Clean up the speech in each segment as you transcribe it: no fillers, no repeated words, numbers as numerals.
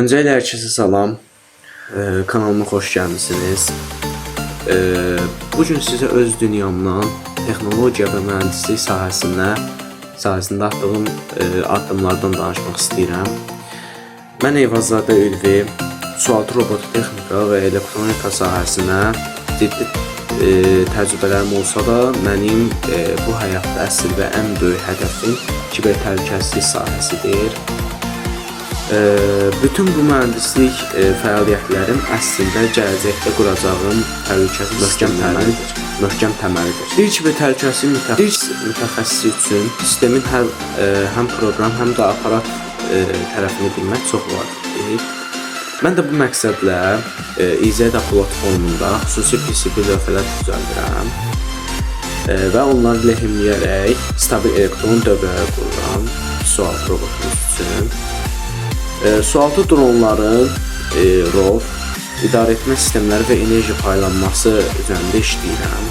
Öncelikle herkese salam. Kanalıma xoş gəlmisiniz. Bugün sizə öz dünyamdan texnologiya və mühəndislik sahəsində atdığım addımlardan danışmaq istəyirəm. Mən Eyvazzadə Ülvi sualtı robototexnika və elektronika sahəsinə ciddi təcrübələrim olsa da, mənim bu həyatda əsl və ən böyük hədəfim kiber təhlükəsizlik sahəsidir. Bütün bu mühəndislik fəaliyyətlərim əslində gələcəkdə quracağım təhlükəsizlik möhkəm təməlidir. Bir kiber təhlükəsizlik mütəxəssisi üçün sistemin həm proqram, həm də aparat tərəfini bilmək çox vacibdir. Mən də bu məqsədlə EasyAda platformunda xüsusi PCB lövhələr düzəldirəm və onları lehimləyərək stabil elektron dövrələr qururam sualtı robotumuz üçün. Sualtı dronların ROV, idarəetmə sistemləri və enerji paylanması üzərində işləyirəm.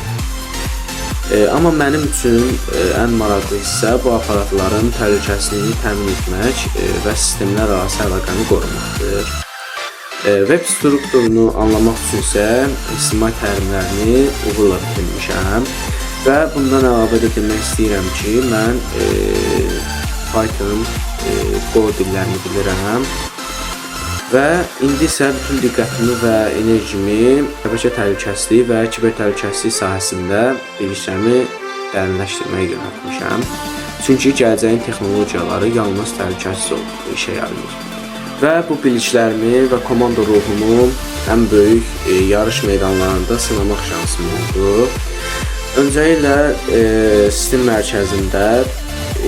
Amma mənim üçün ən maraqlı hissə bu aparatların təhlükəsizliyini təmin etmək və sistemlər arası əlaqəni qorumaqdır. Web strukturunu anlamaq üçünsə ictimai təlimlərini uğurla bitirmişəm və bundan əlavə edilmək istəyirəm ki, mən Python, Go dillərini bilirəm və indi isə bütün diqqətimi və enerjimi şəbəkə təhlükəsizliyi və kiber təhlükəsizlik sahəsində biliklərimi dərinləşdirməyə yönəltmişəm. Çünki gələcəyin texnologiyaları yalnız təhlükəsiz olduğu işə yarayır. Və bu biliklərimi və komanda ruhumu ən böyük yarış meydanlarında sınamaq şansım oldu. Öncəliklə sistem mərkəzində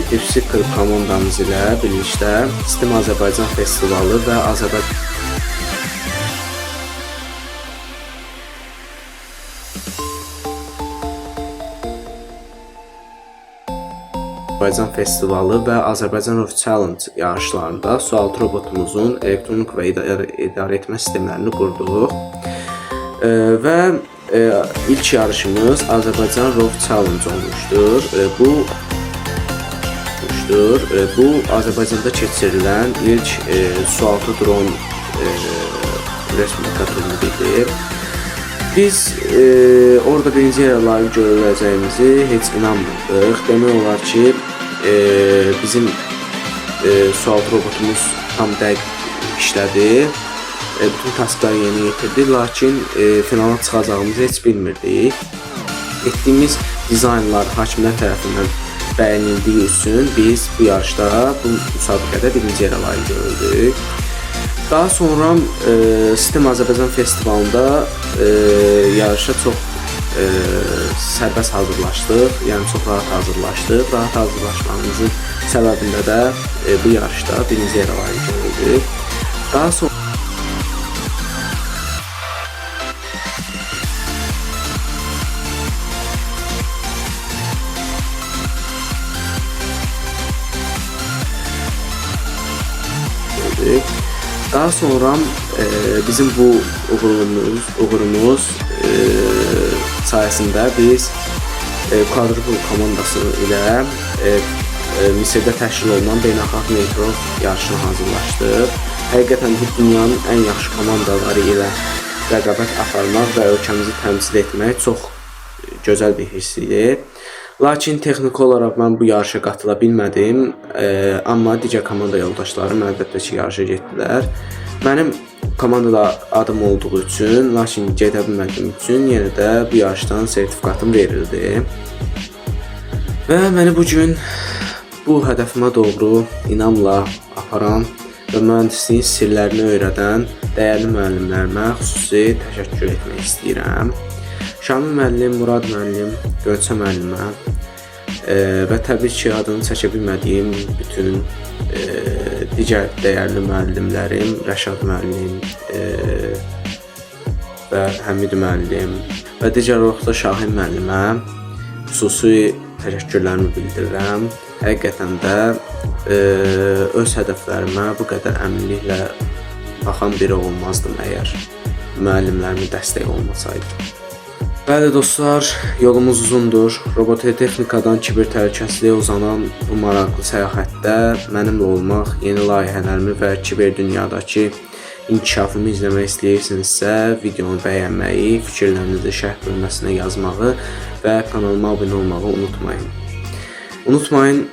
Dipsicle komandamız ilə birlikdə Sistem Azərbaycan Festivalı və Azərbaycan Road Challenge yarışlarında sualtı robotumuzun elektronik və idarəetmə sistemlərini qurduq. Və ilk yarışımız Azərbaycan Road Challenge olmuşdur. Bu Azərbaycanda keçirilən ilk sualtı dron respublika turniridir. Biz orada birinci yerə layiq görüləcəyimizi heç inanmırdıq. Demək olar ki, bizim sualtı robotumuz tam dəqiq işlədi. Bütün taskları yeni yetirdi, lakin finala çıxacağımızı heç bilmirdik. Etdiyimiz dizaynlar hakimlər tərəfindən bəyənildiyi üçün biz bu yarışda, bu müsabiqədə birinci yerə layiq görüldük. Daha sonra Sistem Azərbaycan Festivalında yarışa çox sərbəst hazırlaşdıq, yəni çox rahat hazırlaşdıq. Rahat hazırlaşmamızın səbəbində də bu yarışda birinci yerə layiq görüldük. Daha sonra bizim bu uğurumuz sayəsində biz Quadruple komandası ilə Misirdə təşkil olunan beynəlxalq metro yarışına hazırlaşdıq. Həqiqətən bu dünyanın ən yaxşı komandaları ilə rəqabət aparmaq və ölkəmizi təmsil etmək çox gözəl bir hiss idi. Lakin texniki olaraq mən bu yarışa qatıla bilmədim, amma digər komanda yoldaşlarım əlbəttə ki, yarışa getdilər. Mənim komandada adım olduğu üçün, lakin gedə bilmədiyim üçün yenə də bu yarışdan sertifikatım verildi. Və məni bugün bu hədəfimə doğru inamla aparan və mühəndisliyin sirlərini öyrədən dəyərli müəllimlərimə xüsusi təşəkkür etmək istəyirəm. Şamil müəllim, Murad müəllim, Gönçə müəllimə və təbii ki, adını çəkə bilmədiyim bütün digər dəyərli müəllimlərim, Rəşad müəllim və Həmid müəllim və digər olaraq da Şahin müəllimə xüsusi təşəkkürlərimi bildirirəm. Həqiqətən də öz hədəflərimə bu qədər əminliklə baxan biri olmazdım əgər müəllimlərimin dəstəyi olmasaydı. Bəli dostlar, yolumuz uzundur. Robototexnikadan kiber təhlükəsizliyə uzanan bu maraqlı səyahətdə mənimlə olmaq, yeni layihələrimi və kiber dünyadakı inkişafımı izləmək istəyirsinizsə, videonu bəyənməyi, fikirlərinizi şərh bölməsinə yazmağı və kanalıma abunə olmağı unutmayın. Unutmayın,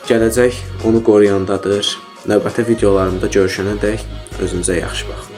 gələcək onu qoruyandadır. Növbəti videolarımda görüşənədək özünüzə yaxşı baxın.